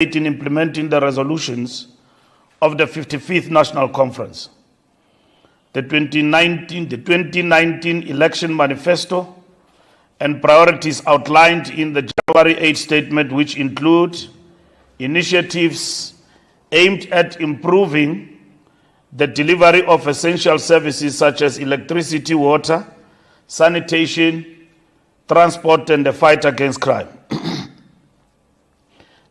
in implementing the resolutions of the 55th National Conference. The 2019 election manifesto and priorities outlined in the January 8 statement, which include initiatives aimed at improving the delivery of essential services such as electricity, water, sanitation, transport, and the fight against crime.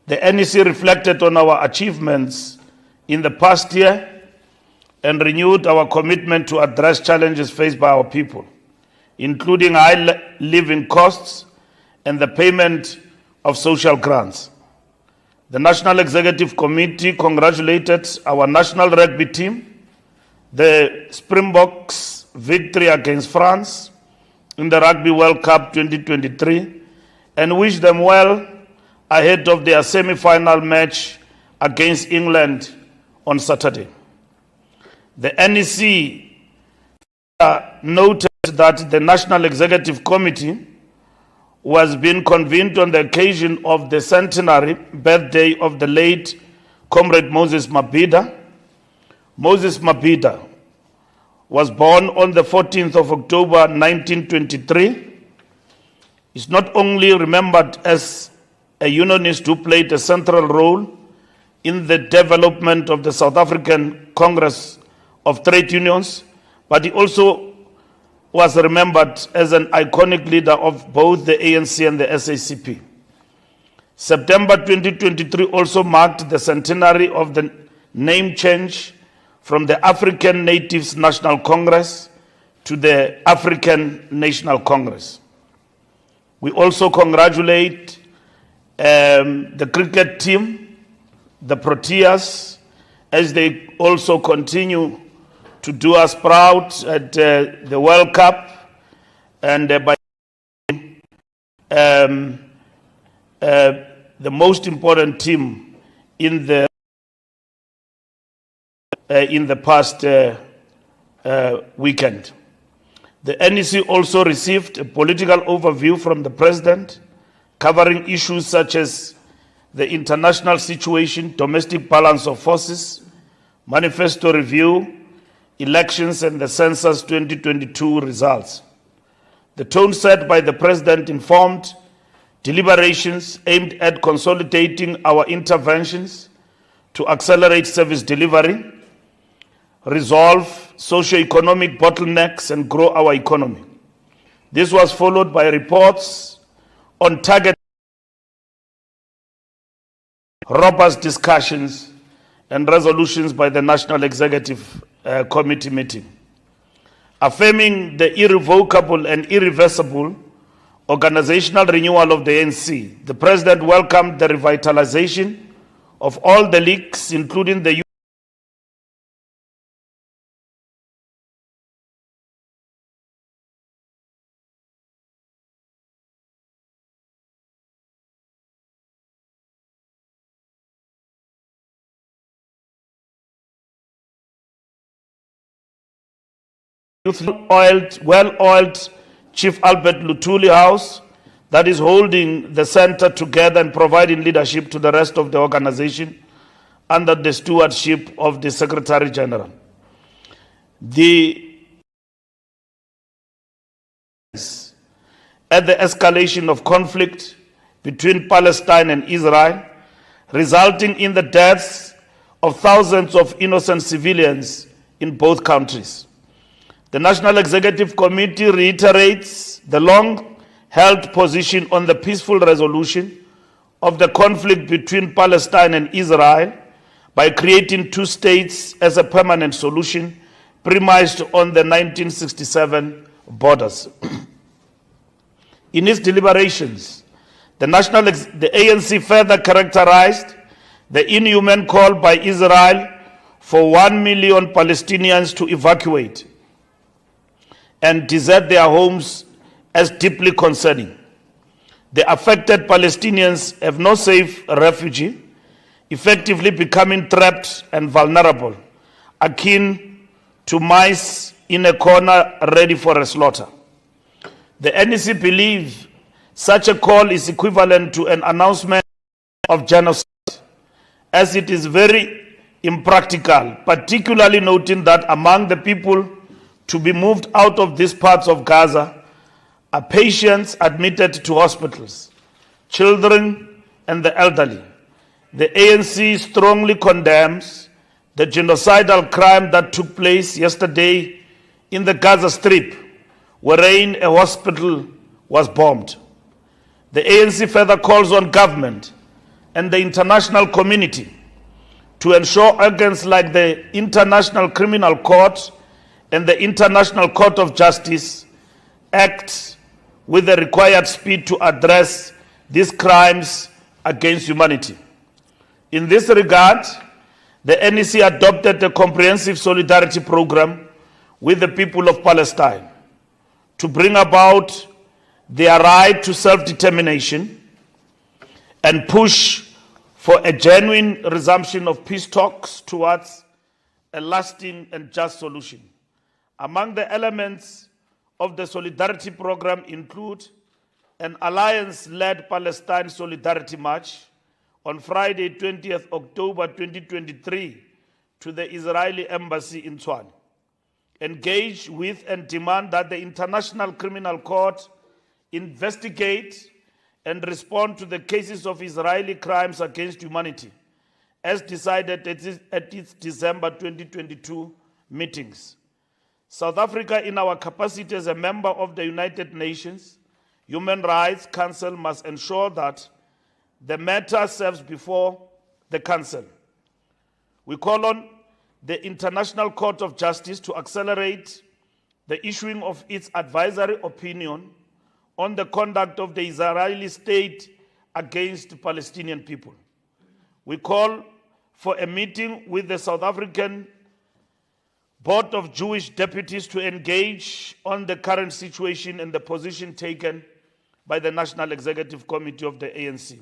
The NEC reflected on our achievements in the past year and renewed our commitment to address challenges faced by our people, including high living costs and the payment of social grants. The National Executive Committee congratulated our national rugby team, the Springboks' victory against France in the Rugby World Cup 2023, and wished them well ahead of their semi-final match against England on Saturday. The NEC noted that the National Executive Committee was being convened on the occasion of the centenary birthday of the late Comrade Moses Mabhida. Moses Mabhida was born on the 14th of October 1923. He's not only remembered as a unionist who played a central role in the development of the South African Congress of Trade Unions, but he also was remembered as an iconic leader of both the ANC and the SACP. September 2023 also marked the centenary of the name change from the African Natives National Congress to the African National Congress. We also congratulate the cricket team, the Proteas, as they also continue to do us proud at the World Cup, and by the most important team in the past weekend. The NEC also received a political overview from the President, covering issues such as the international situation, domestic balance of forces, manifesto review, elections, and the census 2022 results. The tone set by the President informed deliberations aimed at consolidating our interventions to accelerate service delivery, resolve socio-economic bottlenecks, and grow our economy. This was followed by reports on target, robust discussions and resolutions by the National Executive Committee meeting. Affirming the irrevocable and irreversible organizational renewal of the ANC, the President welcomed the revitalization of all the leagues, including the well-oiled Chief Albert Luthuli House that is holding the center together and providing leadership to the rest of the organization under the stewardship of the Secretary General. At the escalation of conflict between Palestine and Israel, resulting in the deaths of thousands of innocent civilians in both countries. The National Executive Committee reiterates the long-held position on the peaceful resolution of the conflict between Palestine and Israel by creating two states as a permanent solution premised on the 1967 borders. In its deliberations, the ANC further characterized the inhuman call by Israel for 1 million Palestinians to evacuate and desert their homes as deeply concerning. The affected Palestinians have no safe refuge, effectively becoming trapped and vulnerable, akin to mice in a corner ready for a slaughter. The NEC believes such a call is equivalent to an announcement of genocide as it is very impractical, particularly noting that among the people to be moved out of these parts of Gaza are patients admitted to hospitals, children, and the elderly. The ANC strongly condemns the genocidal crime that took place yesterday in the Gaza Strip, wherein a hospital was bombed. The ANC further calls on government and the international community to ensure organs like the International Criminal Court and the International Court of Justice act with the required speed to address these crimes against humanity. In this regard, the NEC adopted a comprehensive solidarity program with the people of Palestine to bring about their right to self-determination and push for a genuine resumption of peace talks towards a lasting and just solution. Among the elements of the solidarity program include an alliance-led Palestine Solidarity March on Friday, 20th October 2023 to the Israeli Embassy in Tshwane. Engage with and demand that the International Criminal Court investigate and respond to the cases of Israeli crimes against humanity, as decided at its December 2022 meetings. South Africa, in our capacity as a member of the United Nations Human Rights Council, must ensure that the matter serves before the Council. We call on the International Court of Justice to accelerate the issuing of its advisory opinion on the conduct of the Israeli state against the Palestinian people. We call for a meeting with the South African Board of Jewish Deputies to engage on the current situation and the position taken by the National Executive Committee of the ANC.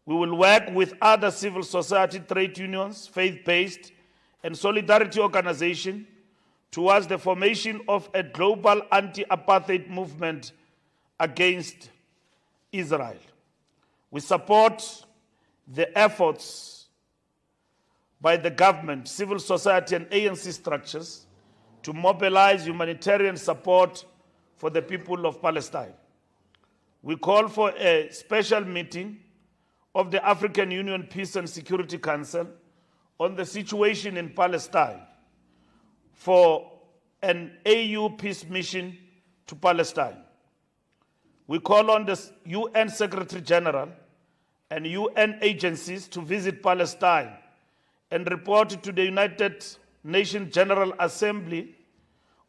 We will work with other civil society, trade unions, faith-based, and solidarity organizations towards the formation of a global anti-apartheid movement against Israel. We support the efforts by the government, civil society, and ANC structures to mobilize humanitarian support for the people of Palestine. We call for a special meeting of the African Union Peace and Security Council on the situation in Palestine for an AU peace mission to Palestine. We call on the UN Secretary General and UN agencies to visit Palestine and report to the United Nations General Assembly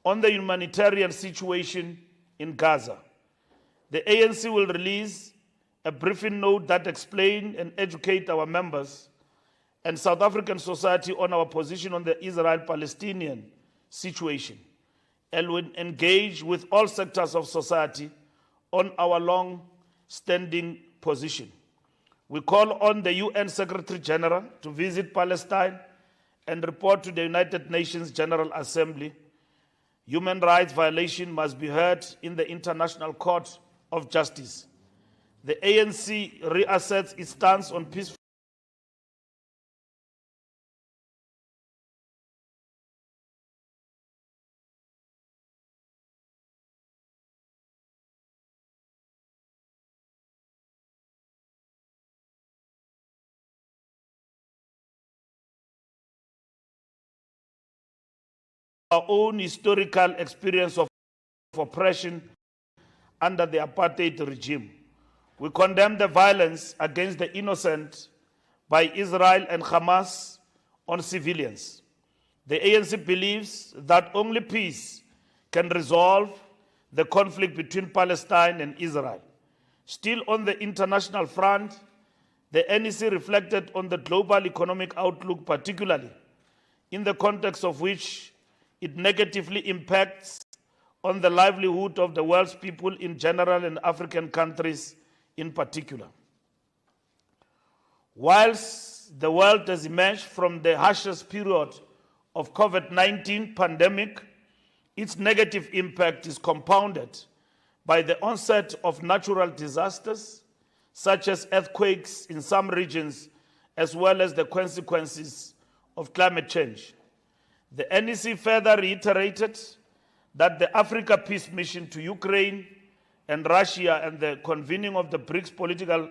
on the humanitarian situation in Gaza. The ANC will release a briefing note that explains and educates our members and South African society on our position on the Israel-Palestinian situation, and will engage with all sectors of society on our long-standing position. We call on the UN Secretary General to visit Palestine and report to the United Nations General Assembly. Human rights violation must be heard in the International Court of Justice. The ANC reassets its stance on peaceful our own historical experience of oppression under the apartheid regime. We condemn the violence against the innocent by Israel and Hamas on civilians. The ANC believes that only peace can resolve the conflict between Palestine and Israel. Still on the international front, the NEC reflected on the global economic outlook, particularly in the context of which it negatively impacts on the livelihood of the world's people in general and African countries in particular. Whilst the world has emerged from the harshest period of COVID-19 pandemic, its negative impact is compounded by the onset of natural disasters, such as earthquakes in some regions as well as the consequences of climate change. The NEC further reiterated that the Africa Peace Mission to Ukraine and Russia and the convening of the BRICS political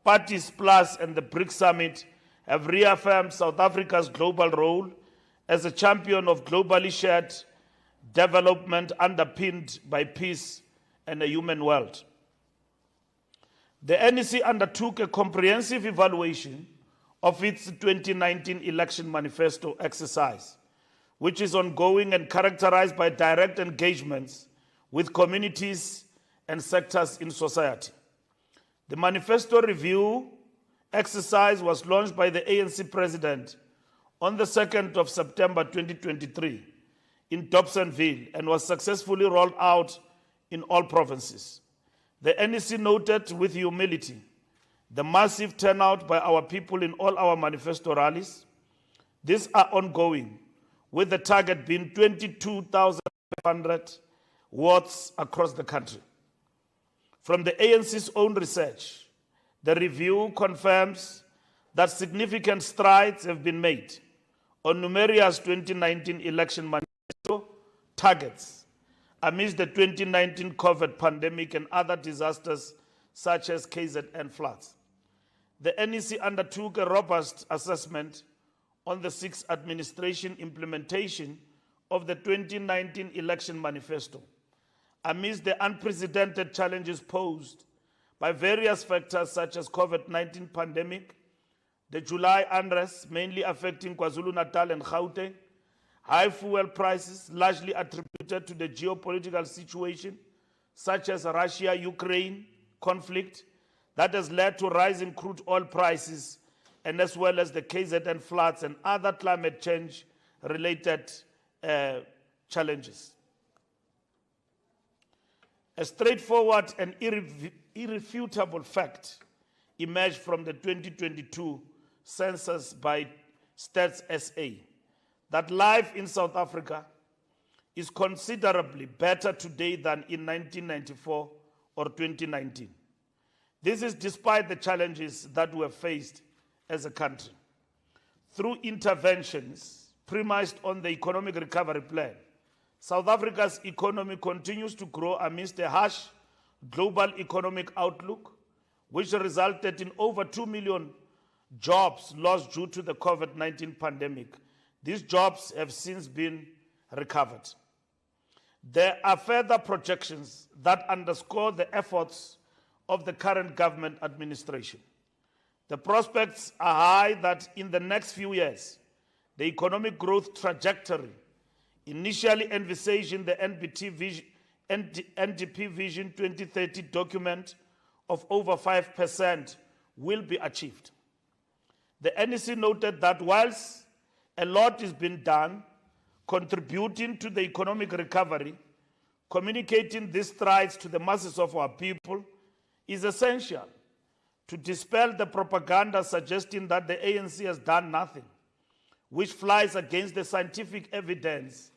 parties plus and the BRICS summit have reaffirmed South Africa's global role as a champion of globally shared development underpinned by peace and a human world. The NEC undertook a comprehensive evaluation of its 2019 election manifesto exercise, which is ongoing and characterized by direct engagements with communities and sectors in society. The manifesto review exercise was launched by the ANC president on the 2nd of September 2023 in Dobsonville and was successfully rolled out in all provinces. The NEC noted with humility the massive turnout by our people in all our manifesto rallies. These are ongoing, with the target being 22,500 wards across the country. From the ANC's own research, the review confirms that significant strides have been made on numerous 2019 election manifesto targets amidst the 2019 COVID pandemic and other disasters such as KZN floods. The NEC undertook a robust assessment on the sixth administration implementation of the 2019 election manifesto amidst the unprecedented challenges posed by various factors such as COVID-19 pandemic, the July unrest mainly affecting KwaZulu-Natal and Gauteng, high fuel prices largely attributed to the geopolitical situation such as Russia-Ukraine conflict that has led to rising crude oil prices, and as well as the KZN floods and other climate change related challenges. A straightforward and irrefutable fact emerged from the 2022 census by Stats SA that life in South Africa is considerably better today than in 1994 or 2019. This is despite the challenges that we have faced as a country. Through interventions premised on the economic recovery plan, South Africa's economy continues to grow amidst a harsh global economic outlook, which resulted in over 2 million jobs lost due to the COVID-19 pandemic. These jobs have since been recovered. There are further projections that underscore the efforts of the current government administration. The prospects are high that in the next few years, the economic growth trajectory initially envisaged in the NDP Vision 2030 document of over 5% will be achieved. The NEC noted that whilst a lot is being done contributing to the economic recovery, communicating these strides to the masses of our people is essential to dispel the propaganda suggesting that the ANC has done nothing, which flies against the scientific evidence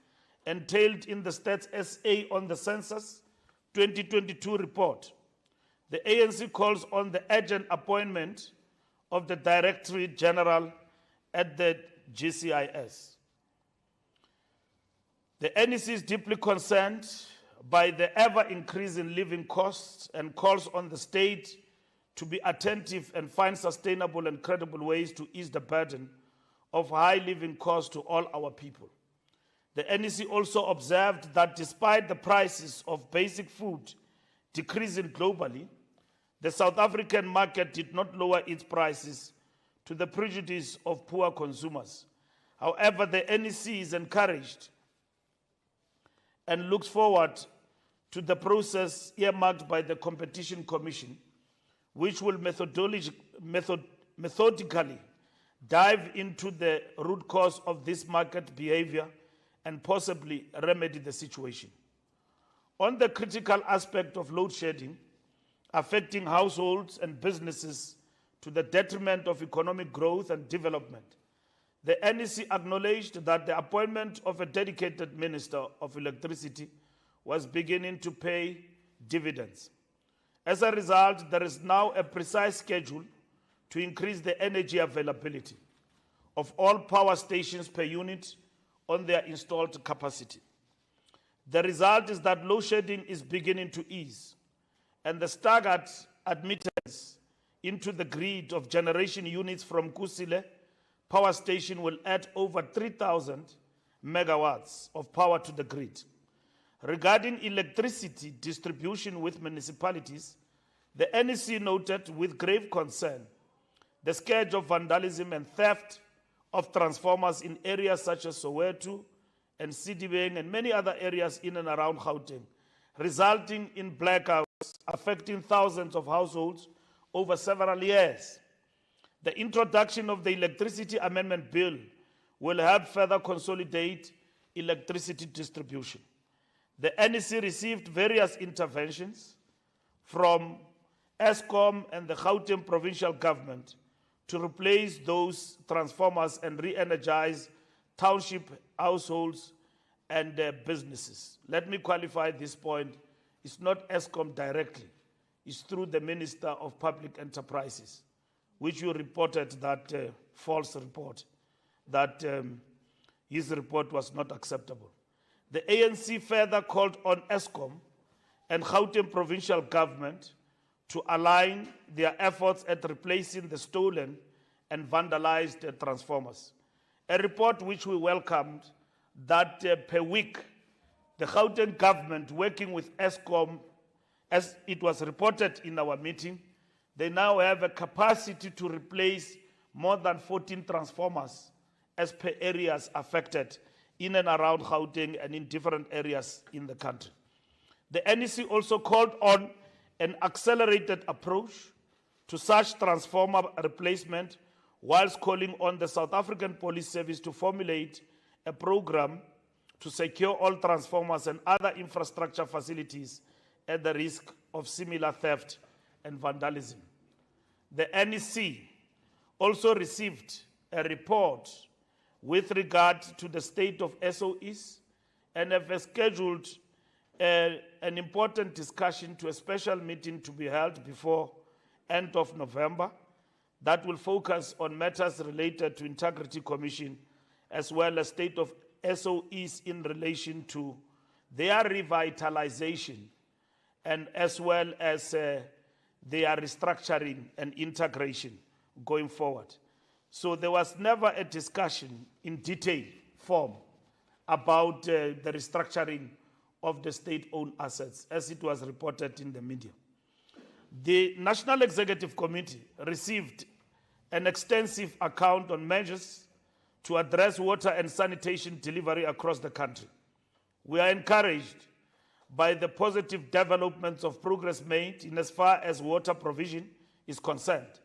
entailed in the Stats SA on the Census 2022 report. The ANC calls on the urgent appointment of the Director General at the GCIS. The NEC is deeply concerned by the ever-increasing living costs and calls on the state to be attentive and find sustainable and credible ways to ease the burden of high living costs to all our people. The NEC also observed that despite the prices of basic food decreasing globally, the South African market did not lower its prices to the prejudice of poor consumers. However, the NEC is encouraged and looks forward to the process earmarked by the Competition Commission, which will methodically dive into the root cause of this market behavior and possibly remedy the situation. On the critical aspect of load shedding, affecting households and businesses to the detriment of economic growth and development, the NEC acknowledged that the appointment of a dedicated Minister of Electricity was beginning to pay dividends. As a result, there is now a precise schedule to increase the energy availability of all power stations per unit on their installed capacity. The result is that load shedding is beginning to ease, and the staggered admittance into the grid of generation units from Kusile power station will add over 3,000 megawatts of power to the grid. Regarding electricity distribution with municipalities, the NEC noted with grave concern the scourge of vandalism and theft of transformers in areas such as Soweto and Sidibeng and many other areas in and around Gauteng, resulting in blackouts affecting thousands of households over several years. The introduction of the Electricity Amendment Bill will help further consolidate electricity distribution. The NEC received various interventions from ESCOM and the Gauteng provincial government to replace those transformers and re-energize township households and businesses. Let me qualify this point. It's not ESCOM directly. It's through the Minister of Public Enterprises, which you reported that false report, that his report was not acceptable. The ANC further called on ESCOM and Gauteng provincial government to align their efforts at replacing the stolen and vandalized transformers. A report which we welcomed, that per week, the Gauteng government, working with ESCOM, as it was reported in our meeting, they now have a capacity to replace more than 14 transformers as per areas affected in and around Gauteng and in different areas in the country. The NEC also called on an accelerated approach to such transformer replacement, whilst calling on the South African Police Service to formulate a program to secure all transformers and other infrastructure facilities at the risk of similar theft and vandalism. The NEC also received a report with regard to the state of SOEs and have scheduled an important discussion to a special meeting to be held before end of November that will focus on matters related to Integrity Commission as well as state of SOEs in relation to their revitalization and as well as their restructuring and integration going forward. So there was never a discussion in detail form about the restructuring of the state-owned assets as it was reported in the media. The National Executive Committee received an extensive account on measures to address water and sanitation delivery across the country. We are encouraged by the positive developments of progress made in as far as water provision is concerned,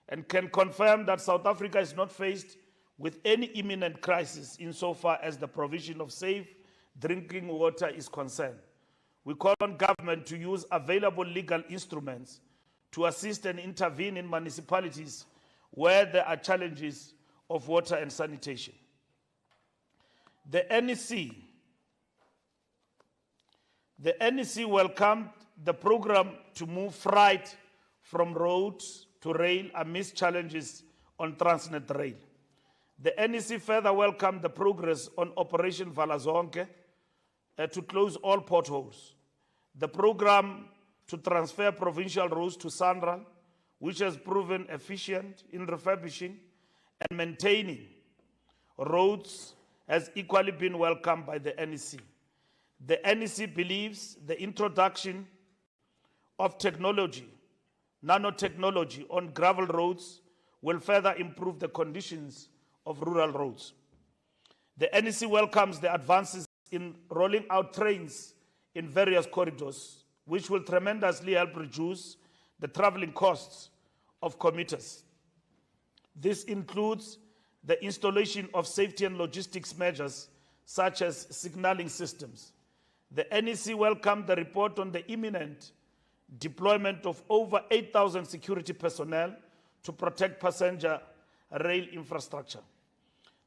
and can confirm that South Africa is not faced with any imminent crisis insofar as the provision of safe drinking water is concerned. We call on government to use available legal instruments to assist and intervene in municipalities where there are challenges of water and sanitation. The NEC welcomed the program to move freight from roads to rail amidst challenges on Transnet Rail. The NEC further welcomed the progress on Operation Valazonke to close all potholes. The program to transfer provincial roads to SANRAL, which has proven efficient in refurbishing and maintaining roads, has equally been welcomed by the NEC. The NEC believes the introduction of technology, nanotechnology on gravel roads will further improve the conditions of rural roads. The NEC welcomes the advances in rolling out trains in various corridors, which will tremendously help reduce the traveling costs of commuters. This includes the installation of safety and logistics measures such as signaling systems. The NEC welcomed the report on the imminent deployment of over 8,000 security personnel to protect passenger rail infrastructure.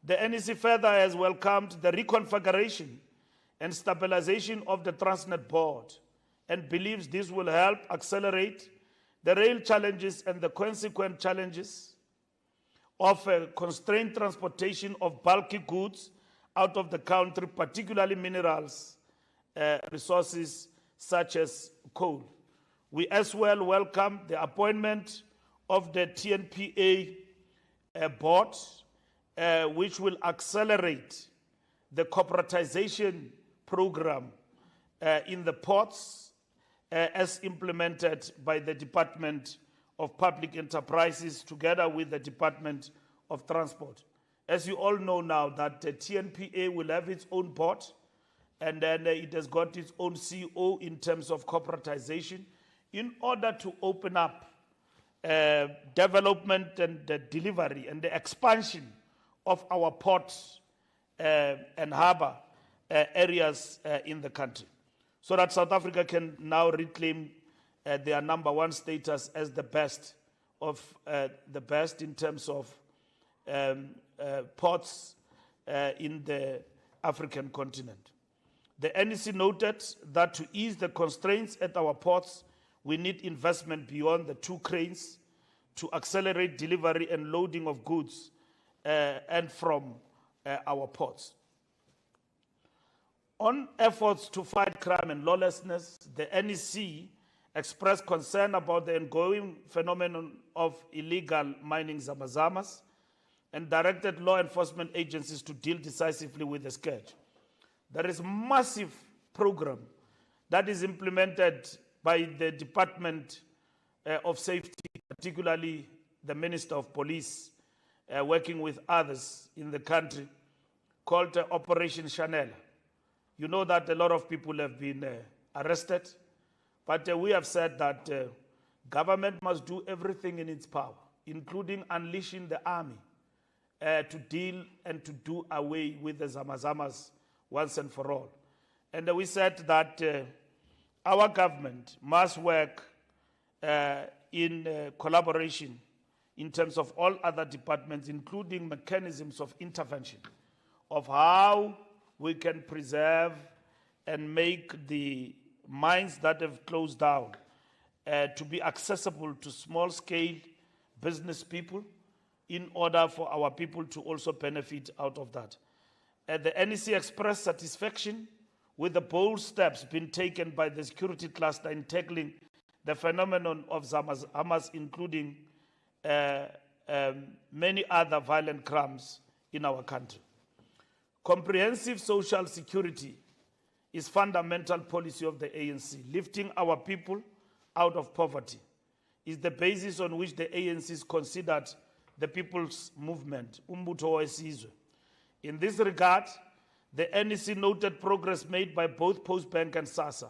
The NEC further has welcomed the reconfiguration and stabilization of the Transnet board and believes this will help accelerate the rail challenges and the consequent challenges of constrained transportation of bulky goods out of the country, particularly minerals, resources such as coal. We as well welcome the appointment of the TNPA board, which will accelerate the corporatization program in the ports as implemented by the Department of Public Enterprises together with the Department of Transport. As you all know now that the TNPA will have its own board, and then it has got its own CEO in terms of corporatization in order to open up development and the delivery and the expansion of our ports and harbor areas in the country, so that South Africa can now reclaim their number one status as the best of the best in terms of ports in the African continent. The NEC noted that to ease the constraints at our ports, we need investment beyond the 2 cranes to accelerate delivery and loading of goods and from our ports. On efforts to fight crime and lawlessness, the NEC expressed concern about the ongoing phenomenon of illegal mining zamazamas and directed law enforcement agencies to deal decisively with the scourge. There is a massive program that is implemented by the Department of Safety, particularly the Minister of Police, working with others in the country, called Operation Chanel. You know that a lot of people have been arrested, but we have said that government must do everything in its power, including unleashing the army to deal and to do away with the zamazamas once and for all. And we said that our government must work in collaboration in terms of all other departments, including mechanisms of intervention, of how we can preserve and make the mines that have closed down to be accessible to small-scale business people in order for our people to also benefit out of that. The NEC expressed satisfaction with the bold steps being taken by the security cluster in tackling the phenomenon of zamazamas, including many other violent crimes in our country. Comprehensive social security is fundamental policy of the ANC. Lifting our people out of poverty is the basis on which the ANC is considered the people's movement, umbutho wesizwe. In this regard, the NEC noted progress made by both Postbank and SASSA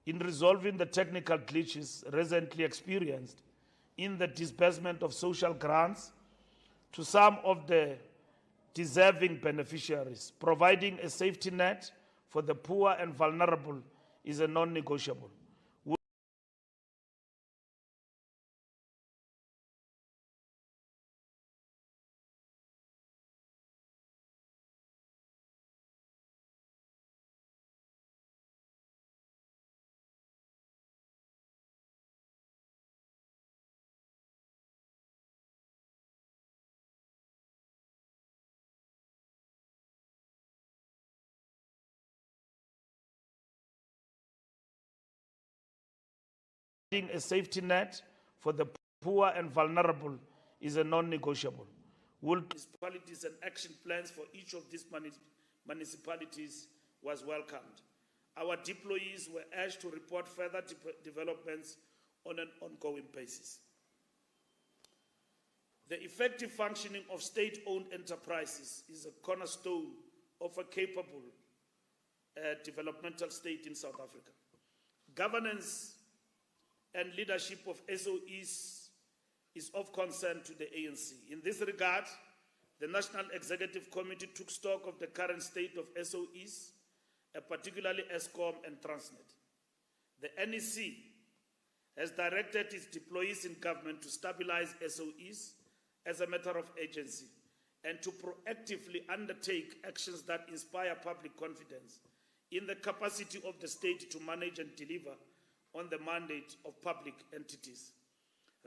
in resolving the technical glitches recently experienced in the disbursement of social grants to some of the deserving beneficiaries. Providing a safety net for the poor and vulnerable is a non-negotiable. A safety net for the poor and vulnerable is a non-negotiable. Municipalities and action plans for each of these municipalities was welcomed. Our deployees were urged to report further developments on an ongoing basis. The effective functioning of state-owned enterprises is a cornerstone of a capable developmental state in South Africa. Governance and leadership of SOEs is of concern to the ANC. In this regard, the National Executive Committee took stock of the current state of SOEs, particularly Eskom and Transnet. The NEC has directed its deployees in government to stabilize SOEs as a matter of agency and to proactively undertake actions that inspire public confidence in the capacity of the state to manage and deliver on the mandate of public entities.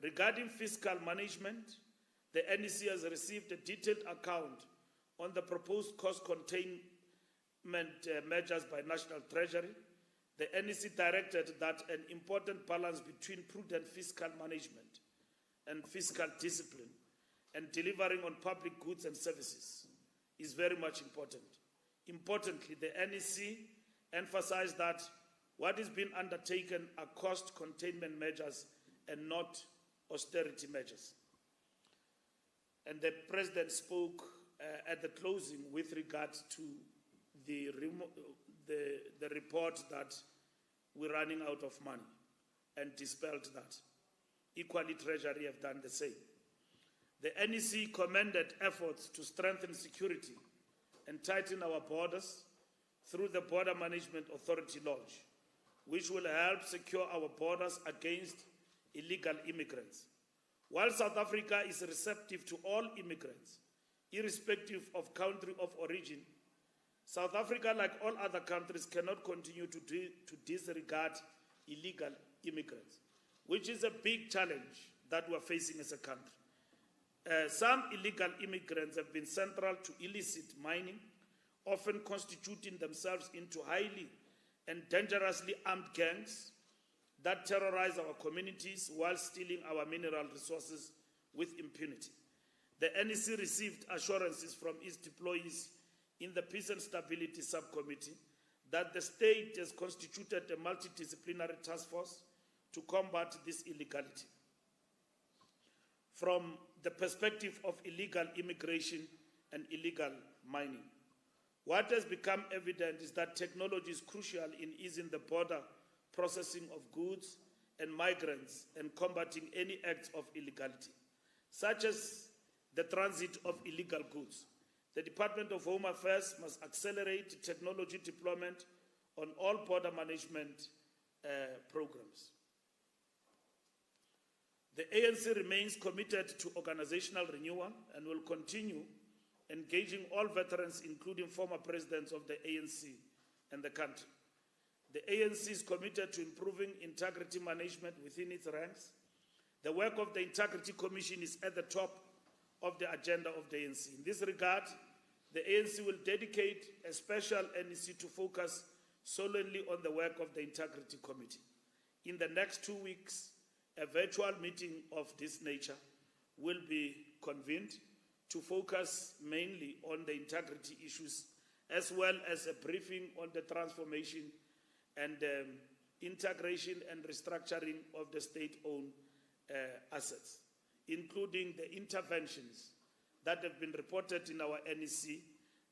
Regarding fiscal management, the NEC has received a detailed account on the proposed cost containment measures by National Treasury. The NEC directed that an important balance between prudent fiscal management and fiscal discipline and delivering on public goods and services is very much important. Importantly, the NEC emphasized that what is being undertaken are cost containment measures and not austerity measures. And the President spoke at the closing with regard to the report that we're running out of money and dispelled that. Equally, Treasury have done the same. The NEC commended efforts to strengthen security and tighten our borders through the Border Management Authority launch, which will help secure our borders against illegal immigrants. While South Africa is receptive to all immigrants, irrespective of country of origin, South Africa, like all other countries, cannot continue to disregard illegal immigrants, which is a big challenge that we're facing as a country. Some illegal immigrants have been central to illicit mining, often constituting themselves into highly and dangerously armed gangs that terrorize our communities while stealing our mineral resources with impunity. The NEC received assurances from its deployees in the Peace and Stability Subcommittee that the state has constituted a multidisciplinary task force to combat this illegality. From the perspective of illegal immigration and illegal mining, what has become evident is that technology is crucial in easing the border processing of goods and migrants and combating any acts of illegality, such as the transit of illegal goods. The Department of Home Affairs must accelerate technology deployment on all border management programs. The ANC remains committed to organizational renewal and will continue engaging all veterans, including former presidents of the ANC and the country. The ANC is committed to improving integrity management within its ranks. The work of the Integrity Commission is at the top of the agenda of the ANC. In this regard, the ANC will dedicate a special NEC to focus solely on the work of the Integrity Committee. In the next 2 weeks, a virtual meeting of this nature will be convened to focus mainly on the integrity issues, as well as a briefing on the transformation and integration and restructuring of the state-owned assets, including the interventions that have been reported in our NEC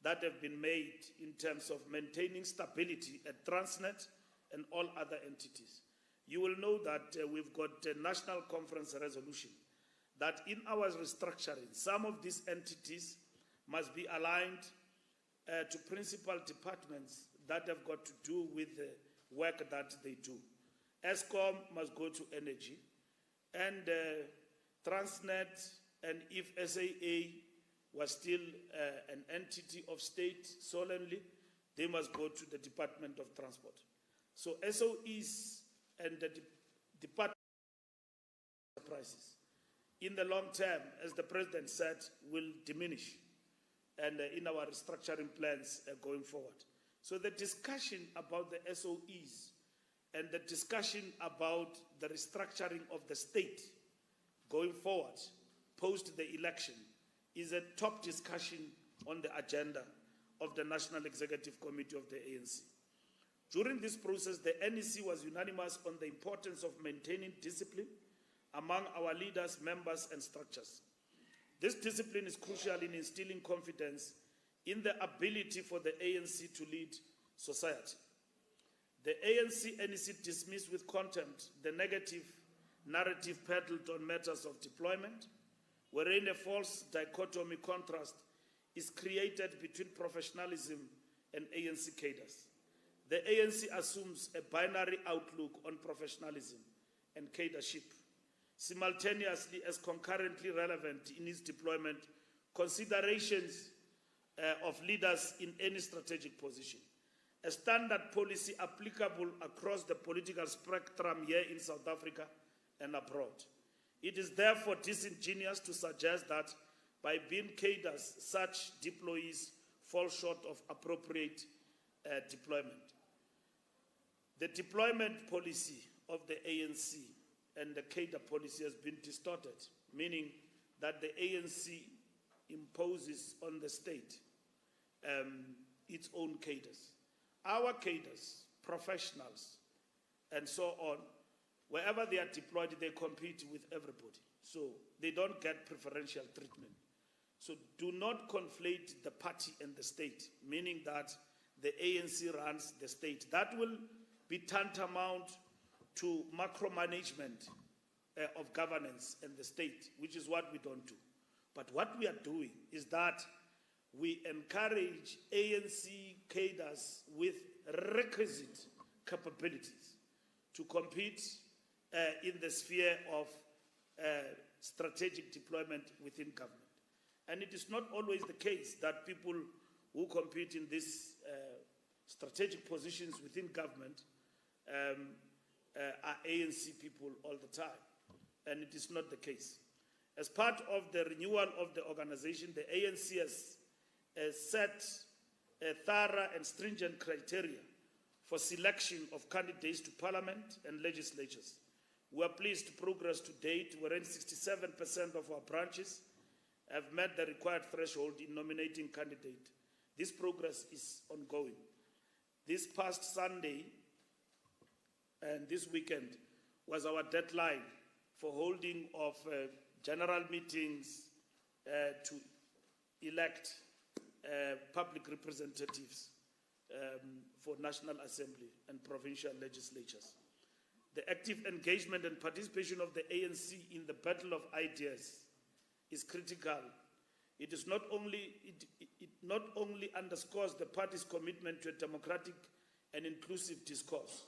that have been made in terms of maintaining stability at Transnet and all other entities. You will know that we've got a national conference resolution that in our restructuring, some of these entities must be aligned to principal departments that have got to do with the work that they do. ESCOM must go to energy, and Transnet, and if SAA was still an entity of state solemnly, they must go to the Department of Transport. So SOEs and the Department of Prices, in the long term, as the President said, will diminish and in our restructuring plans going forward. So the discussion about the SOEs and the discussion about the restructuring of the state going forward, post the election, is a top discussion on the agenda of the National Executive Committee of the ANC. During this process, the NEC was unanimous on the importance of maintaining discipline among our leaders, members, and structures. This discipline is crucial in instilling confidence in the ability for the ANC to lead society. The ANC NEC dismissed with contempt the negative narrative peddled on matters of deployment, wherein a false dichotomy contrast is created between professionalism and ANC cadres. The ANC assumes a binary outlook on professionalism and cadership, simultaneously as concurrently relevant in its deployment considerations of leaders in any strategic position. A standard policy applicable across the political spectrum here in South Africa and abroad. It is therefore disingenuous to suggest that by being cadres, such deployees fall short of appropriate deployment. The deployment policy of the ANC and the cadre policy has been distorted, meaning that the ANC imposes on the state its own cadres. Our cadres, professionals, and so on, wherever they are deployed, they compete with everybody. So they don't get preferential treatment. So do not conflate the party and the state, meaning that the ANC runs the state. That will be tantamount to macromanagement of governance and the state, which is what we don't do. But what we are doing is that we encourage ANC cadres with requisite capabilities to compete in the sphere of strategic deployment within government. And it is not always the case that people who compete in these strategic positions within government are ANC people all the time. And it is not the case. As part of the renewal of the organization, the ANC has set a thorough and stringent criteria for selection of candidates to parliament and legislatures. We are pleased to progress to date, wherein 67% of our branches have met the required threshold in nominating candidates. This progress is ongoing. This past Sunday and this weekend was our deadline for holding of general meetings to elect public representatives for National Assembly and provincial legislatures. The active engagement and participation of the ANC in the battle of ideas is critical. It not only underscores the party's commitment to a democratic and inclusive discourse,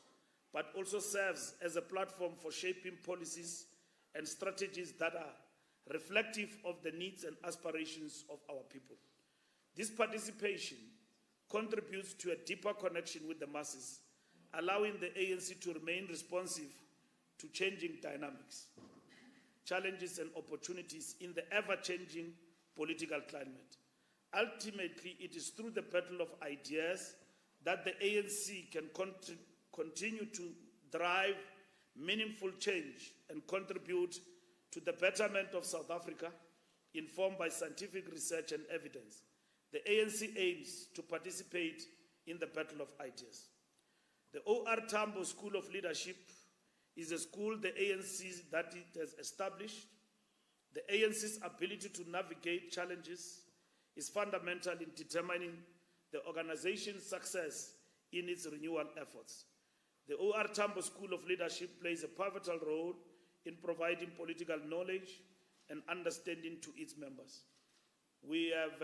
but also serves as a platform for shaping policies and strategies that are reflective of the needs and aspirations of our people. This participation contributes to a deeper connection with the masses, allowing the ANC to remain responsive to changing dynamics, challenges and opportunities in the ever-changing political climate. Ultimately, it is through the battle of ideas that the ANC can continue to drive meaningful change and contribute to the betterment of South Africa, informed by scientific research and evidence. The ANC aims to participate in the battle of ideas. The O.R. Tambo School of Leadership is a school the ANC that it has established. The ANC's ability to navigate challenges is fundamental in determining the organization's success in its renewal efforts. The O.R. Tambo School of Leadership plays a pivotal role in providing political knowledge and understanding to its members. We have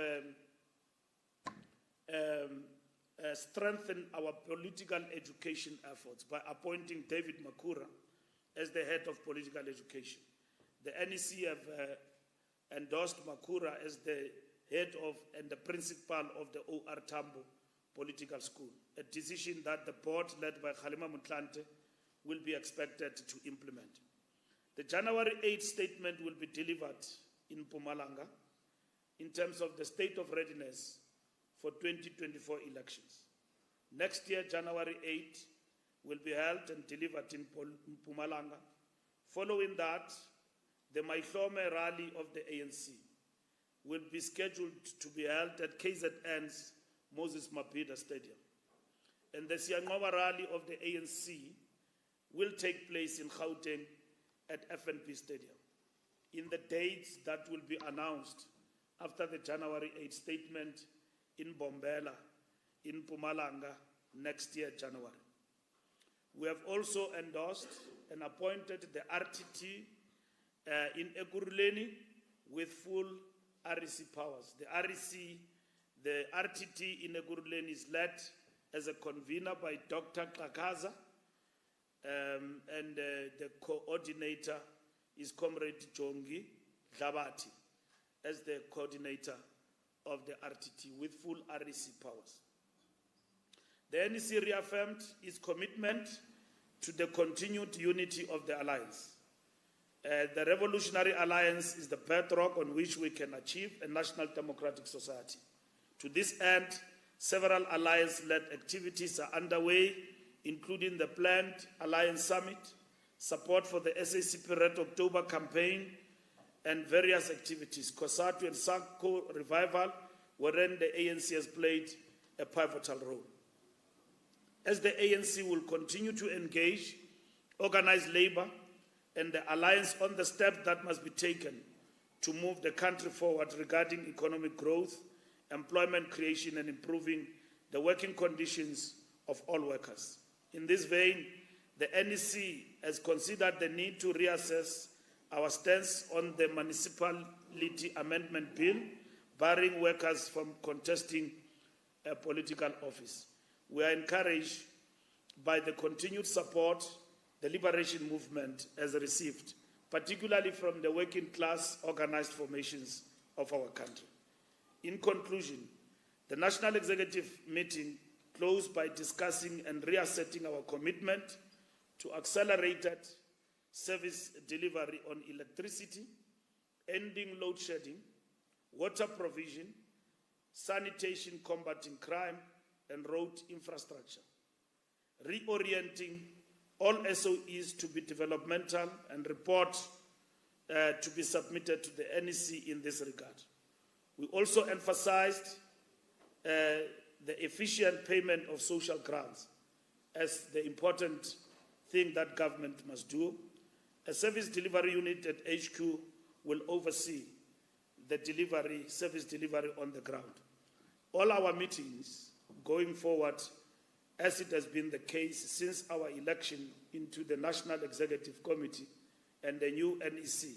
strengthened our political education efforts by appointing David Makura as the head of political education. The NEC have endorsed Makura as the head of and the principal of the O.R. Tambo Political School, a decision that the board led by Kgalema Motlanthe will be expected to implement. The January 8 statement will be delivered in Mpumalanga in terms of the state of readiness for 2024 elections. Next year, January 8 will be held and delivered in Mpumalanga. Following that, the Maihlome rally of the ANC will be scheduled to be held at KZN's Moses Mabhida Stadium. And the Siyanqoba rally of the ANC will take place in Gauteng at FNB Stadium. In the dates that will be announced after the January 8 statement in Bombela, in Mpumalanga, next year, January. We have also endorsed and appointed the RTT in Ekurhuleni with full REC powers. The RTT in Ekurhuleni is led as a convener by Dr. Kakaza, and the coordinator is Comrade Jongi Dlabati as the coordinator of the RTT with full REC powers. The NEC reaffirmed its commitment to the continued unity of the alliance. The Revolutionary Alliance is the bedrock on which we can achieve a national democratic society. To this end, several alliance-led activities are underway, including the planned Alliance Summit, support for the SACP Red October campaign, and various activities, COSATU and SACCO revival, wherein the ANC has played a pivotal role. As the ANC will continue to engage organized labor and the alliance on the steps that must be taken to move the country forward regarding economic growth, employment creation, and improving the working conditions of all workers. In this vein, the NEC has considered the need to reassess our stance on the Municipality Amendment Bill, barring workers from contesting a political office. We are encouraged by the continued support the liberation movement has received, particularly from the working class organized formations of our country. In conclusion, the National Executive Meeting closed by discussing and reasserting our commitment to accelerated service delivery on electricity, ending load shedding, water provision, sanitation, combating crime, and road infrastructure, reorienting all SOEs to be developmental and report to be submitted to the NEC in this regard. We also emphasized the efficient payment of social grants as the important thing that government must do. A service delivery unit at HQ will oversee the service delivery on the ground. All our meetings going forward, as it has been the case since our election into the National Executive Committee and the new NEC,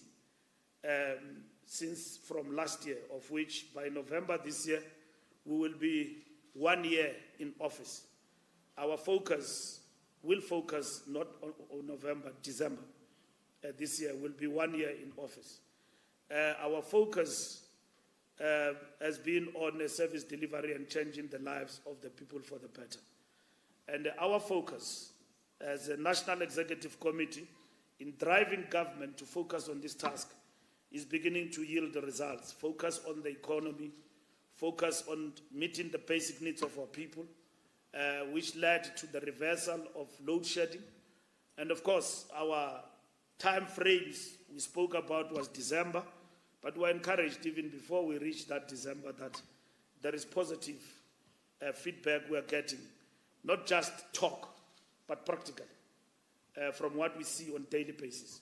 since from last year, of which by November this year, we will be 1 year in office. Our focus will focus not on November, December. This year will be 1 year in office. Our focus has been on a service delivery and changing the lives of the people for the better. And our focus as a National Executive Committee in driving government to focus on this task is beginning to yield the results. Focus on the economy, focus on meeting the basic needs of our people, which led to the reversal of load shedding. And of course, our time frames we spoke about was December, but we're encouraged even before we reach that December that there is positive feedback we're getting. Not just talk, but practical, from what we see on a daily basis.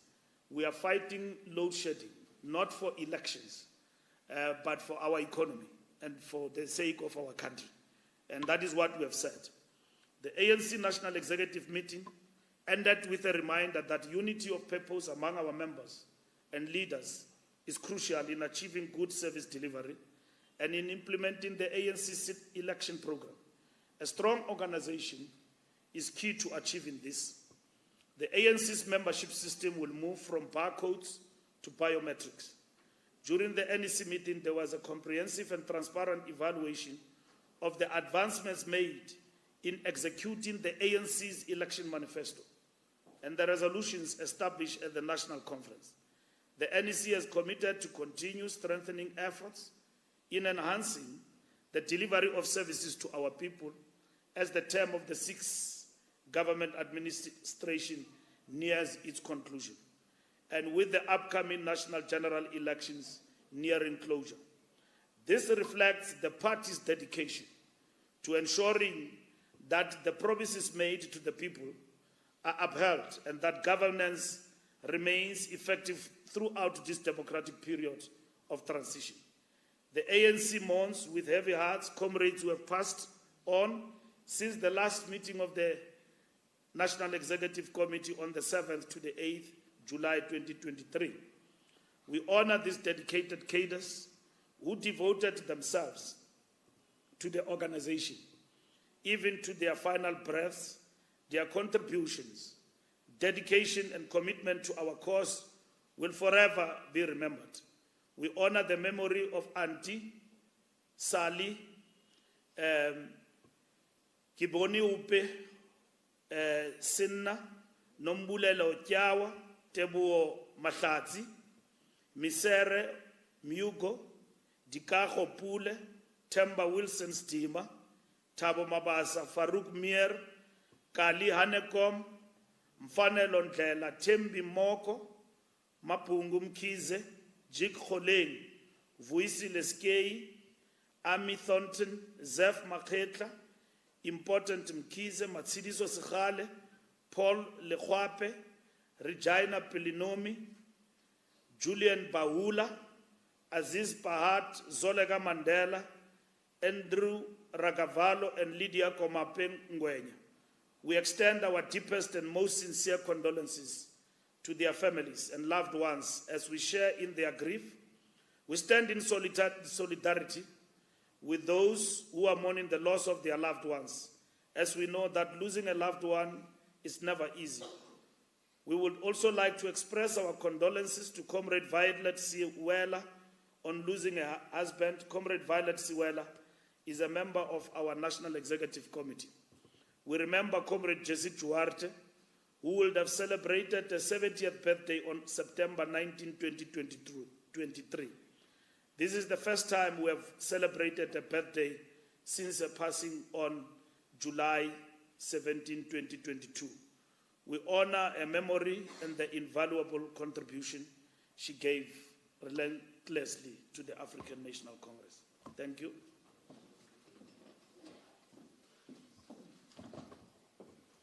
We are fighting load shedding, not for elections, but for our economy and for the sake of our country. And that is what we have said. The ANC National Executive Meeting ended with a reminder that unity of purpose among our members and leaders is crucial in achieving good service delivery and in implementing the ANC election program. A strong organization is key to achieving this. The ANC's membership system will move from barcodes to biometrics. During the NEC meeting, there was a comprehensive and transparent evaluation of the advancements made in executing the ANC's election manifesto and the resolutions established at the National Conference. The NEC has committed to continue strengthening efforts in enhancing the delivery of services to our people as the term of the 6th government administration nears its conclusion, and with the upcoming national general elections nearing closure. This reflects the party's dedication to ensuring that the promises made to the people are upheld and that governance remains effective throughout this democratic period of transition. The ANC mourns with heavy hearts comrades who have passed on since the last meeting of the National Executive Committee on the 7th to the 8th July 2023. We honor these dedicated cadres who devoted themselves to the organization, even to their final breaths. Their contributions, dedication, and commitment to our cause will forever be remembered. We honor the memory of Auntie Sally Kiboni Upe, Sinna, Nombulelo Tyawa, Tebuo Mahlatsi, Misere Mugo, Dikago Pule, Temba Wilson Stima, Thabo Mabasa, Farouk Mier, Kali Hanekom, Mfanelo Ndlela, Thembi Moko, Mapungu Mkhize, Jik Kholeng, Vuisi Leskei, Ami Thornton, Zef Makhetla, Important Mkhize, Matsidiso Sekhale, Paul Lekhwape, Regina Pelinomi, Julian Bahula, Aziz Pahat, Zolega Mandela, Andrew Ragavalo, and Lydia Komapeng Ngwenya. We extend our deepest and most sincere condolences to their families and loved ones as we share in their grief. We stand in solidarity with those who are mourning the loss of their loved ones, as we know that losing a loved one is never easy. We would also like to express our condolences to Comrade Violet Siwela on losing a husband. Comrade Violet Siwela is a member of our National Executive Committee. We remember Comrade Jesse Duarte, who would have celebrated the 70th birthday on September 19, 2023. This is the first time we have celebrated a birthday since her passing on July 17, 2022. We honor her memory and the invaluable contribution she gave relentlessly to the African National Congress. Thank you.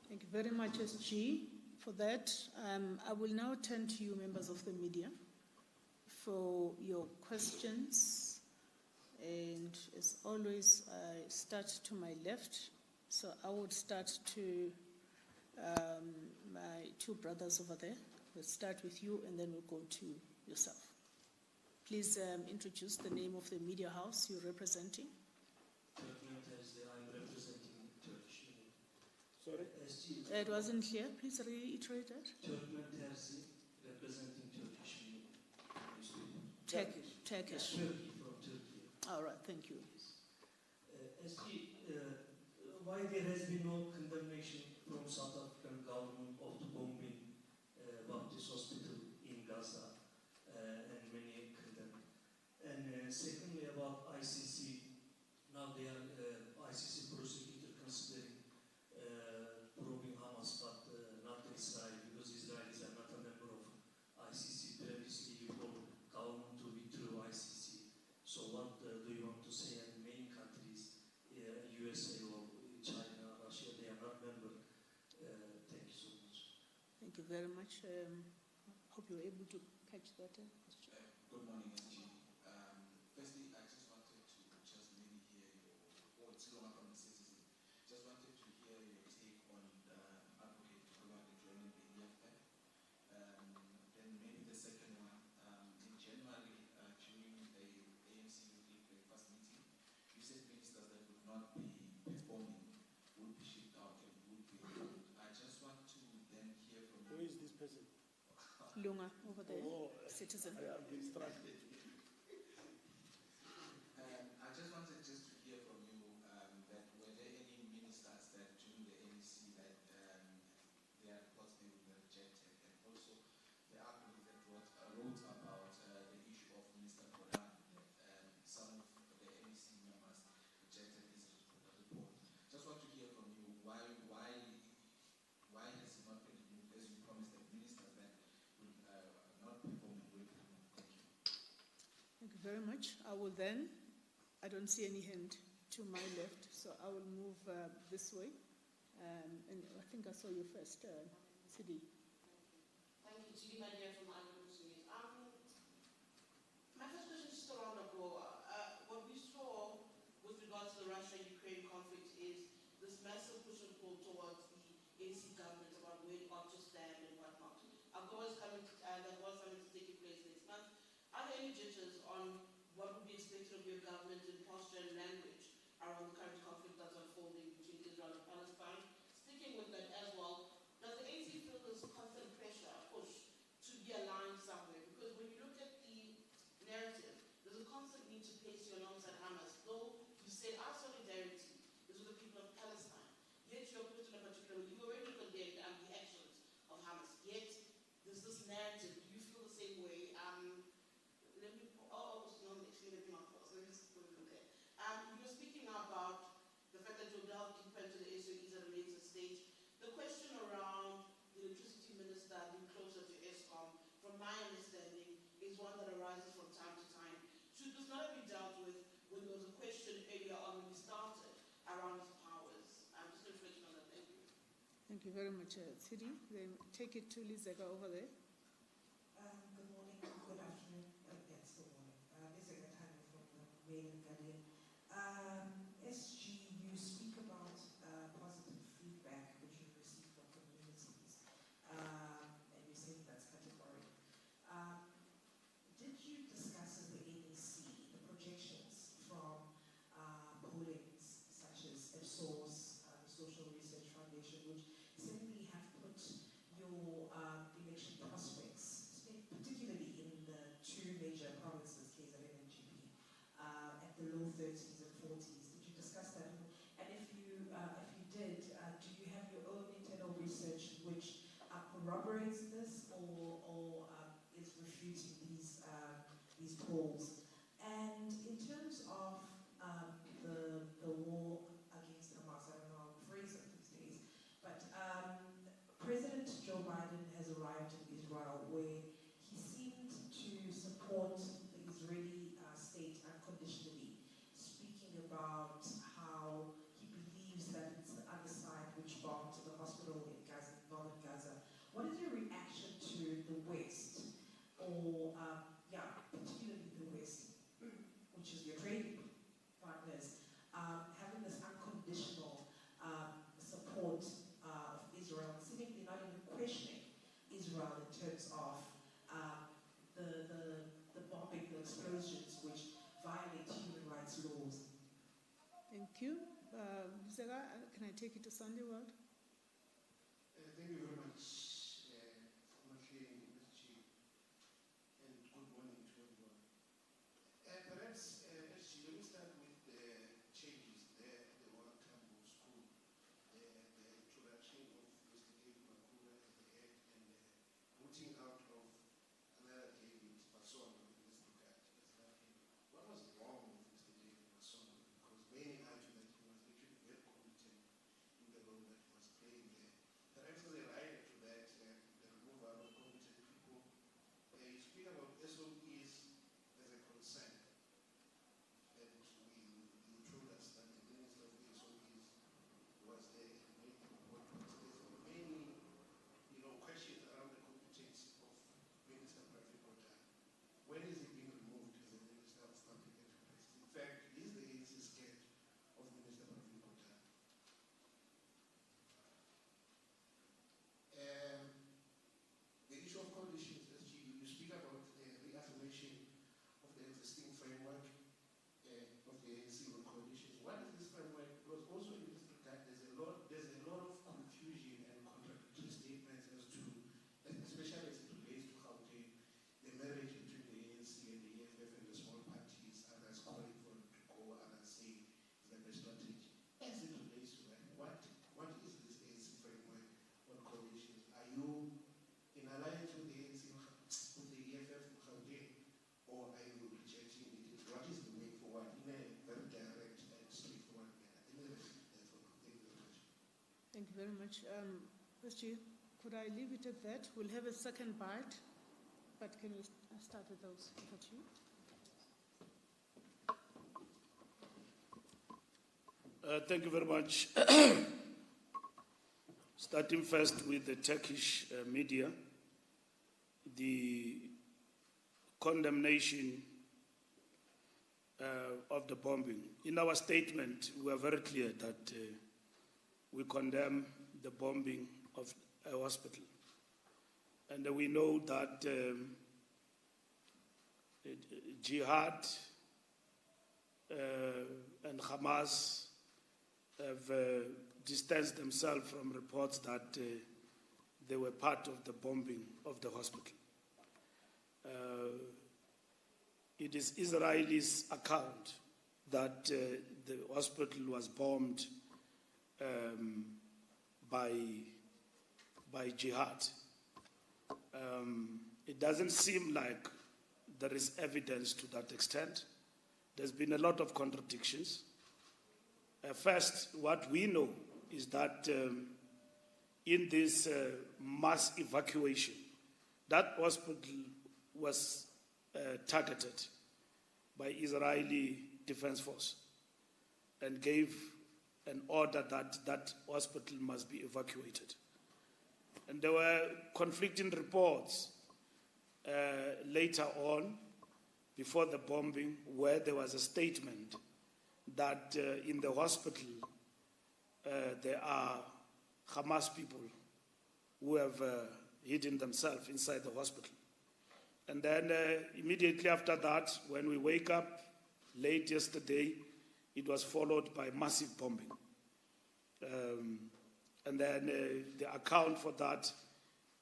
Thank you very much, SG, for that. I will now turn to you, members of the media, for your questions. And as always, I start to my left. So I would start to my two brothers over there. We'll start with you, and then we'll go to yourself. Please introduce the name of the media house you're representing. I'm representing Turkish Meeting. Sorry? It wasn't clear. Please reiterate that. Turkmen Terzi, representing Turkish Meeting. Turkish. Turkey, from Turkey. All right, thank you. SG, why there has been no condemnation from South African government of the bombing Baptist Hospital in Gaza, and many condemned. And secondly, about ICC, now they are ICC prosecutor considering probing Hamas, but not Israel, because Israelis are not a member of ICC. Previously, you told government to withdraw ICC. So what do you want to say? And main countries, USA or China, Russia, they are not member. Thank you so much. Thank you very much. Hope you were able to catch that question. Good morning, SG. Firstly, I just wanted to just maybe hear your, it's Loma from the Citizen, just wanted to hear your take on Advocate Kulwane joining the EFF. Then maybe the second one, in January, during the ANC breakfast meeting, you said ministers that would not be performing would be shipped out and would be removed. I just want to then hear from you. Who is this person? Lunga, over there, Oh, Citizen. I have been distracted. I just wanted to hear from you that were there any ministers that during the NEC that their reports they were rejected, and also the article that wrote about the issue of Minister Koran, that some of the NEC members rejected his report. Just want to hear from you why has it not been removed, as you promised the ministers that would not perform and will perform. Thank you. Thank you very much. I don't see any hand to my left, so I will move this way. And I think I saw you first, Sidi. Thank you. Sidi Madia from Ivory Coast. My first question is just around Agoa. What we saw with regards to the Russia-Ukraine conflict is this massive push and pull towards the ANC government about where it ought to stand and whatnot. Agoa is coming to take place next month. Are there any jitters on what would be expected of your government in posture and language around the current conflict that's unfolding between Israel and Palestine? Sticking with that as well, does the ANC feel this constant pressure, push to be aligned somewhere? Because when you look at the narrative, there's a constant need to place you alongside Hamas. Though you said our solidarity is with the people of Palestine, yet you're put in a particular way. You've already condemned the actions of Hamas, yet there's this narrative Thank you very much, Sidi. Then take it to Lizeka over there. Good morning, good afternoon. Yes, good morning. Lizeka Tanya from the Mail and Guardian. SG, you speak about positive feedback which you've received from communities, and you say that's categorical. Did you discuss as the NEC the projections from pollings such as Ipsos, the Social Research Foundation, which seemingly have put your election prospects, particularly in the two major provinces, KZN and GP, at the low 30s and 40s? Did you discuss that? And if you did, do you have your own internal research which corroborates this, or is refuting these polls? And in terms of the war against Hamas, I don't know how to phrase it these days, but President Joe Biden has arrived in Israel, where he seemed to support the Israeli state unconditionally, speaking about how he believes that it's the other side which bombed the hospital in Gaza, northern Gaza. What is your reaction to the West, or particularly the West, which is your trading partners, having this unconditional support of Israel, seemingly not even questioning Israel in terms of the bombing, the explosions which violate human rights laws? Thank you. Lizeka, can I take it to Sunday World? Thank you very much for my hearing, Mr. Chief, and good morning to everyone. Perhaps, SG, let me start with the changes there at the World Tambo School, the introduction of Mr. David Makula as the head, and rooting out of another David Masono in this regard. What was wrong with Mr. David Masono? Because many argue that he was actually very competent in the role that he was playing there. Perhaps as a rider to that, the removal of competent people, you speak about SOEs as a concern. And you told us that the Minister of SOEs was there and made the report. There's many questions around the competence of Minister Pravi Gordhan. When is he being removed as a Minister of Public Enterprise? In fact, is the ANC scared of Minister Pravi Gordhan? The issue of conditions, as you speak about the reaffirmation of the existing framework of the ANC on conditions. What is this framework? Because also in this regard, there's a lot of confusion and contradictory statements as to, especially as it relates to how the marriage between the ANC and the EFF and the small parties, others calling for it to go, others saying it's the best strategy. As it relates to that, what is this ANC framework on conditions? Are you in alliance with the ANC, with the EFF in Gauteng, or are you rejecting it? What is the way forward in a very direct and straightforward manner? Thank you very much. Thank you very much. SG, could I leave it at that? We'll have a second bite, but can we start with those? Thank you very much. Starting first with the Turkish media, the condemnation of the bombing. In our statement, we are very clear that we condemn the bombing of a hospital. And we know that jihad and Hamas have distanced themselves from reports that they were part of the bombing of the hospital. It is Israel's account that the hospital was bombed by jihad. It doesn't seem like there is evidence to that extent. There's been a lot of contradictions. First, what we know is that in this mass evacuation, that hospital was targeted by Israeli Defense Force and gave an order that that hospital must be evacuated. And there were conflicting reports later on, before the bombing, where there was a statement that in the hospital there are Hamas people who have hidden themselves inside the hospital. And then immediately after that, when we wake up late yesterday, it was followed by massive bombing. And then the account for that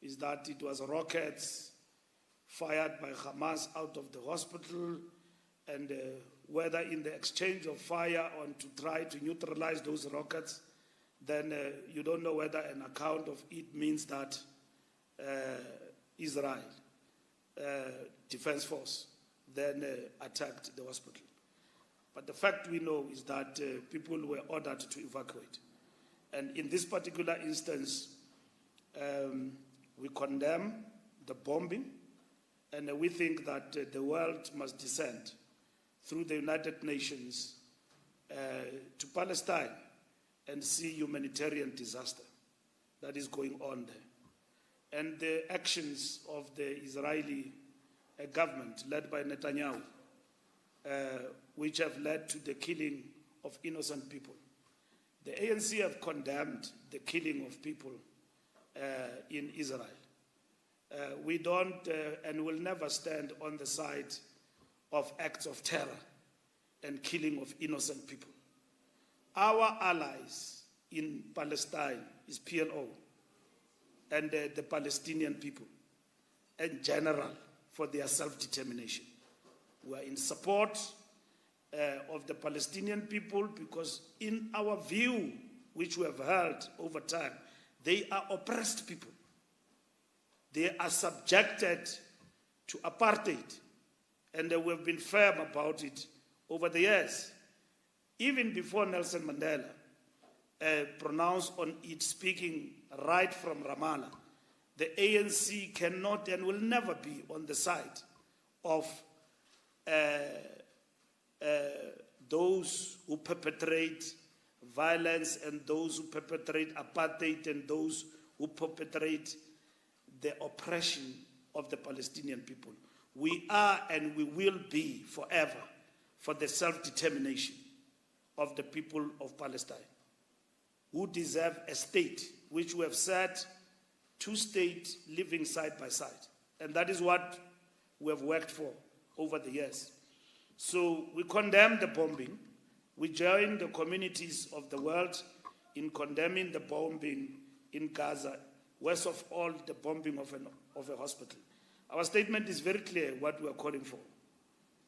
is that it was rockets fired by Hamas out of the hospital, and whether in the exchange of fire or to try to neutralize those rockets, then you don't know whether an account of it means that Israel Defense Force then attacked the hospital. But the fact we know is that people were ordered to evacuate. And in this particular instance, we condemn the bombing, and we think that the world must descend through the United Nations to Palestine and see humanitarian disaster that is going on there. And the actions of the Israeli government led by Netanyahu, which have led to the killing of innocent people. The ANC have condemned the killing of people in Israel. We don't and will never stand on the side of acts of terror and killing of innocent people. Our allies in Palestine is PLO and the Palestinian people in general for their self-determination. We are in support of the Palestinian people because in our view, which we have held over time, they are oppressed people. They are subjected to apartheid, and we have been firm about it over the years. Even before Nelson Mandela pronounced on it, speaking right from Ramallah, the ANC cannot and will never be on the side of those who perpetrate violence and those who perpetrate apartheid and those who perpetrate the oppression of the Palestinian people. We are and we will be forever for the self-determination of the people of Palestine, who deserve a state, which we have said, two states living side by side. And that is what we have worked for over the years. So we condemn the bombing. We join the communities of the world in condemning the bombing in Gaza, worst of all, the bombing of a hospital. Our statement is very clear what we are calling for.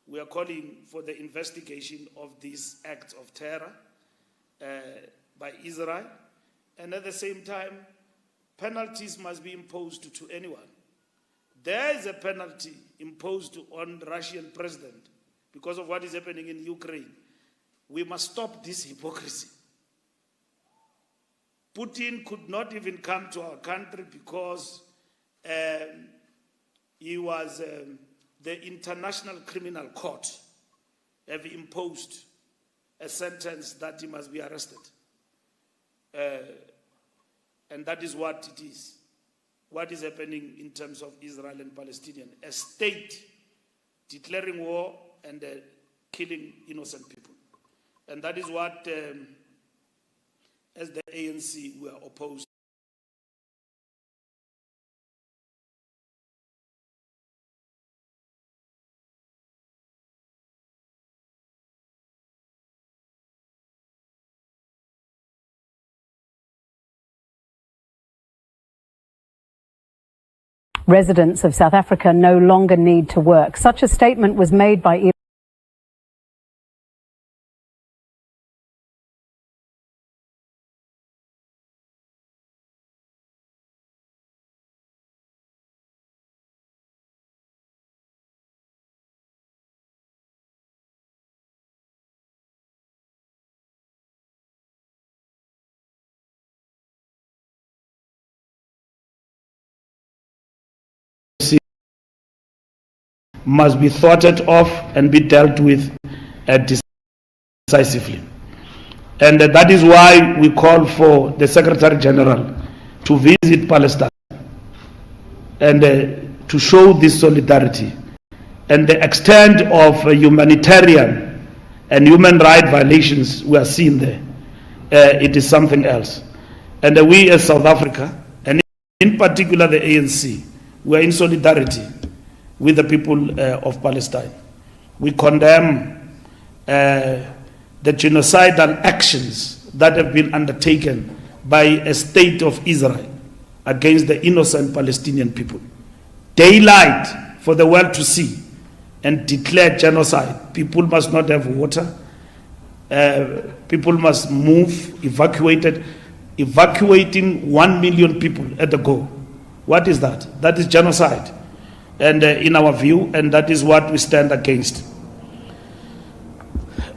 We are calling for the investigation of these acts of terror by Israel, and at the same time, penalties must be imposed to anyone. There is a penalty imposed on the Russian president because of what is happening in Ukraine. We must stop this hypocrisy. Putin could not even come to our country because he was the International Criminal Court have imposed a sentence that he must be arrested. And that is what it is. What is happening in terms of Israel and Palestinian? A state declaring war and killing innocent people. And that is what, as the ANC, we are opposed. Residents of South Africa no longer need to work. Such a statement was made by must be thwarted off and be dealt with decisively. And that is why we call for the Secretary General to visit Palestine and to show this solidarity. And the extent of humanitarian and human rights violations we are seeing there, it is something else. And we as South Africa, and in particular the ANC, we are in solidarity with the people of Palestine. We condemn the genocidal actions that have been undertaken by a state of Israel against the innocent Palestinian people. Daylight for the world to see and declare genocide. People must not have water. People must move, evacuating 1 million people at a go. What is that? That is genocide. And in our view, and that is what we stand against.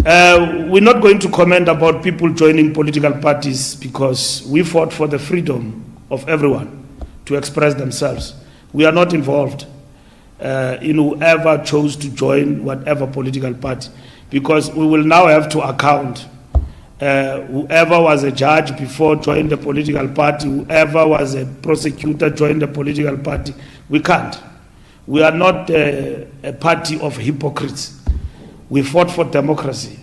We're not going to comment about people joining political parties because we fought for the freedom of everyone to express themselves. We are not involved in whoever chose to join whatever political party, because we will now have to account whoever was a judge before joined the political party, whoever was a prosecutor joined the political party. We can't. We are not a party of hypocrites. We fought for democracy,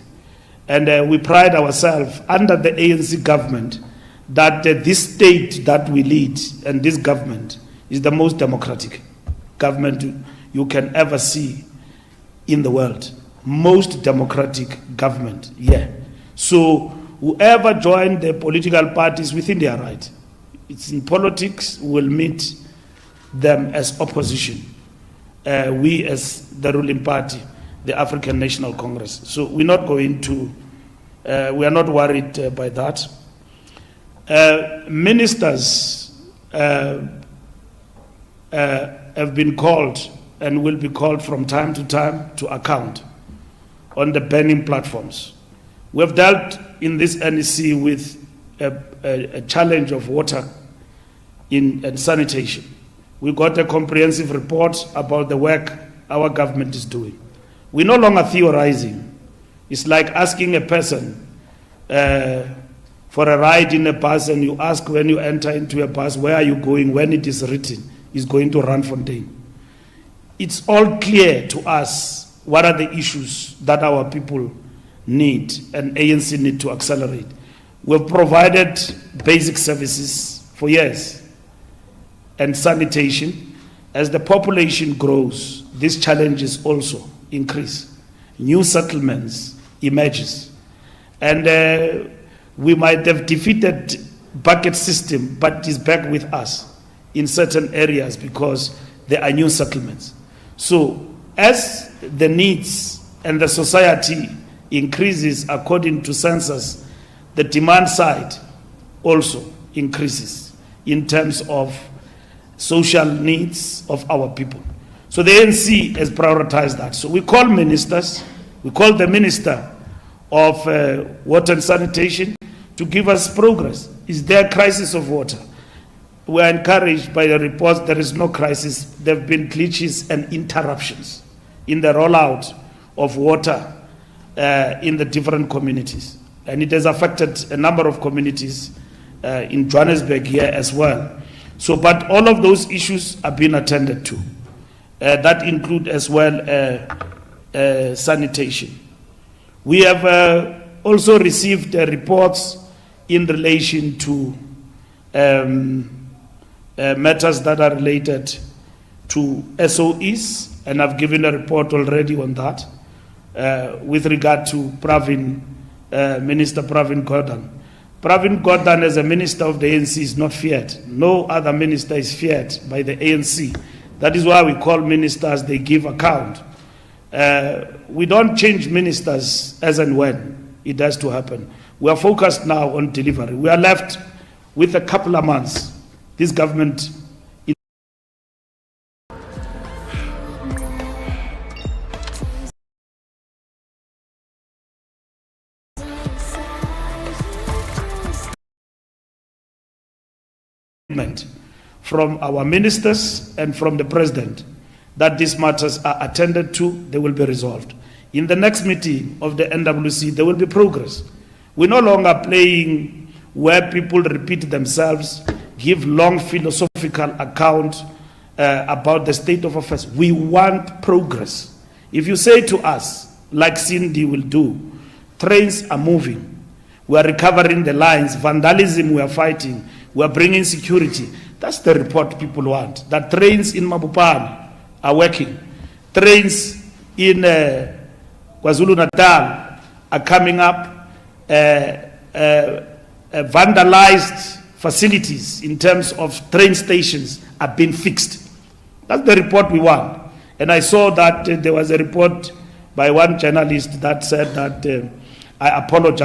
and we pride ourselves under the ANC government that this state that we lead and this government is the most democratic government you can ever see in the world. Most democratic government, yeah. So whoever joined the political parties within their right, it's in politics, will meet them as opposition. We as the ruling party, the African National Congress. So we're not going to, we are not worried by that. Ministers have been called and will be called from time to time to account on the burning platforms. We have dealt in this NEC with a challenge of water and sanitation. We got a comprehensive report about the work our government is doing. We're no longer theorizing. It's like asking a person for a ride in a bus, and you ask when you enter into a bus, where are you going? When it is written, it's going to Randfontein. It's all clear to us what are the issues that our people need and ANC need to accelerate. We've provided basic services for years and sanitation. As the population grows, these challenges also increase. New settlements emerges. And we might have defeated bucket system, but it is back with us in certain areas because there are new settlements. So as the needs and the society increases according to census, the demand side also increases in terms of social needs of our people. So the ANC has prioritized that. So we call ministers, we call the Minister of Water and Sanitation to give us progress. Is there a crisis of water? We are encouraged by the reports there is no crisis. There have been glitches and interruptions in the rollout of water in the different communities. And it has affected a number of communities in Johannesburg here as well. So, but all of those issues are being attended to. That include as well sanitation. We have also received reports in relation to matters that are related to SOEs, and I've given a report already on that with regard to Minister Pravin Gordhan. Pravin Gordhan as a minister of the ANC is not feared. No other minister is feared by the ANC. That is why we call ministers, they give account. We don't change ministers as and when it has to happen. We are focused now on delivery. We are left with a couple of months. This government from our ministers and from the president that these matters are attended to, they will be resolved. In the next meeting of the NWC, there will be progress. We're no longer playing where people repeat themselves, give long philosophical account about the state of affairs. We want progress. If you say to us, like Cindy will do, trains are moving, we are recovering the lines, vandalism we are fighting, we are bringing security. That's the report people want. That trains in Mabopane are working. Trains in KwaZulu-Natal are coming up. Vandalized facilities in terms of train stations are being fixed. That's the report we want. And I saw that there was a report by one journalist that said that I apologize